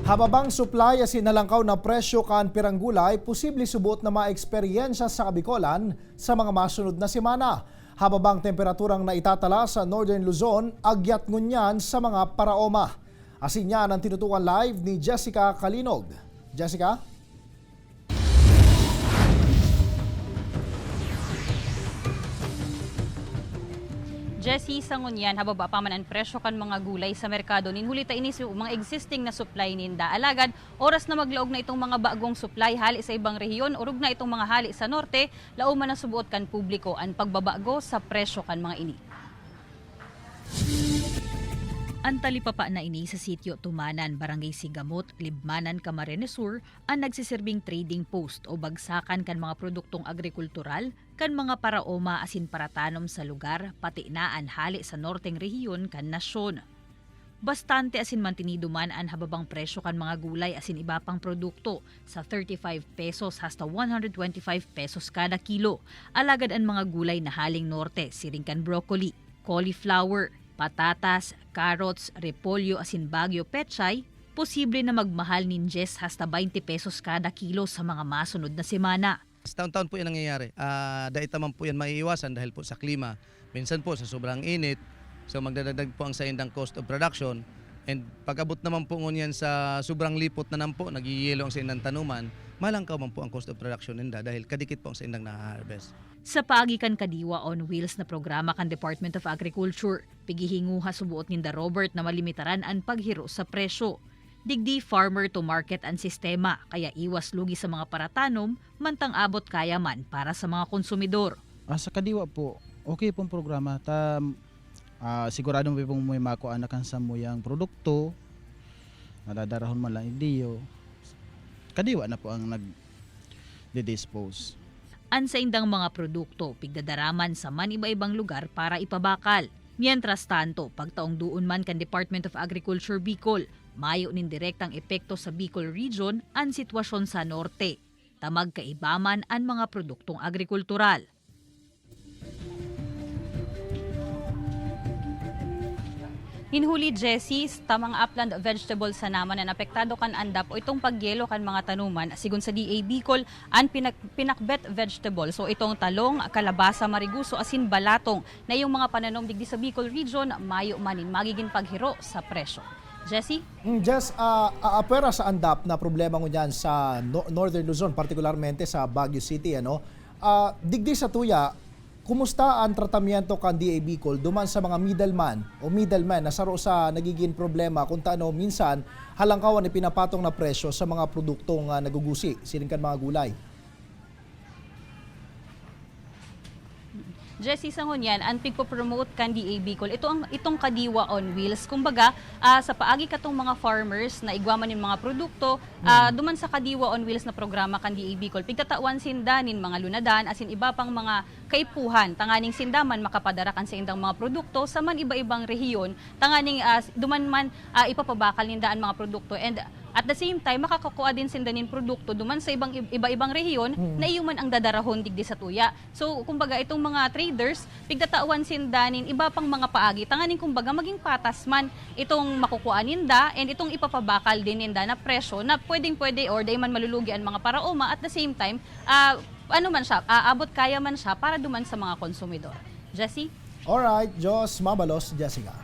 Hababang supply asin nalangkaw na presyo kan pirang gulay, posible subot na maeksperiensya sa Bicolan sa mga masunod na semana. Hababang temperaturang naitatala sa Northern Luzon, agyat ngunyan sa mga paraoma. Asin yan ang tinutukan live ni Jessica Kalinog. Jessica? Jessie, sa ngunyan, hababa pa man ang presyo kan mga gulay sa merkado, ninhulita inis yung mga existing na supply ninda. Alagad, oras na maglaog na itong mga bagong supply hali sa ibang rehiyon, urog na itong mga hali sa norte, lauman na subuot kan publiko ang pagbabago sa presyo kan mga ini. Ang talipapa na ini sa sitio Tumanan, Barangay Sigamot, Libmanan, Camarines Sur, ang nagsisirbing trading post o bagsakan kan mga produktong agrikultural, kan mga paraoma asin paratanom sa lugar, pati na ang hali sa norteng rehiyon kan nasyon. Bastante asin mantinido man ang hababang presyo kan mga gulay asin iba pang produkto sa 35 pesos hasta 125 pesos kada kilo. Alagad ang mga gulay na haling norte, siring kan broccoli, cauliflower, patatas, carrots, repolyo asin bagyo pechay, posible na magmahal ninjes hasta 20 pesos kada kilo sa mga masunod na semana. Taon-taon po yan nangyayari. Dahil naman po yan maiiwasan dahil po sa klima. Minsan po sa sobrang init, so magdadagdag po ang saindang cost of production. And pag-abot naman po ngunyan sa sobrang lipot na po, nagiyelo ang saindang tanuman, malangkaw man po ang cost of production ninda dahil kadikit po ang saindang na-harvest. Sa pagikan kadiwa on wheels na programa kan Department of Agriculture, pigihinguha subuot ninda Robert na malimitaran ang paghiro sa presyo. Digdi farmer to market ang sistema, kaya iwas lugi sa mga paratanom, mantang abot kaya man para sa mga konsumidor. Sa kadiwa po, okay pong programa. Siguradong may makuha anakan sa muyang produkto, nadadarahon man lang idiyo. Kadiwa na po ang nag-dispose. An sa indang mga produkto, pigdadaraman sa man iba-ibang lugar para ipabakal. Mientras tanto, pagtaong duon man kan Department of Agriculture Bicol, mayo nin direktang epekto sa Bicol Region ang sitwasyon sa norte. Tamag kaibaman ang mga produktong agrikultural. Hinhuli Jessie, tamang upland vegetable sa naman na apektado kan andap o itong pagyelo kan mga tanuman sigun sa DA Bicol ang pinakbet vegetable. So itong talong, kalabasa, mariguso asin balatong na yung mga pananom digdi sa Bicol Region mayo manin magiging paghiro sa presyo. Jessie? Jess, apera sa andap na problema ngunyan sa Northern Luzon, partikularmente sa Baguio City, digdi sa tuya, kumusta ang tratamiento kan DA Bicol duman sa mga middleman na saro sa nagiging problema kung taano minsan halangkawan ipinapatong na presyo sa mga produktong nagugusi, sining kan mga gulay? Jessie, sa ngunyan, ang pigpo-promote kan DA Bicol, itong kadiwa on wheels. Kumbaga, sa paagi katong mga farmers na igwaman yung mga produkto, duman sa kadiwa on wheels na programa kan DA Bicol, pigtatawan sindanin mga lunadan, asin iba pang mga kaipuhan, tanganing sindaman makapadarakan sa indang mga produkto sa man iba-ibang rehiyon, tanganing duman man ipapabakal nindaan mga produkto, and at the same time, makakakuha din sindanin produkto duman sa iba-ibang rehiyon na iyuman ang dadarahon digdi sa tuya. So, kumbaga, itong mga traders, pigtatawan sindanin, iba pang mga paagi. Tanganin, kumbaga, maging patas man itong makukuha ninda and itong ipapabakal din ninda na presyo na pwedeng-pwede or day man malulugi ang mga paraoma. At the same time, abot kaya man siya para duman sa mga konsumidor. Jessie? Alright, Jos Mabalos, Jessica.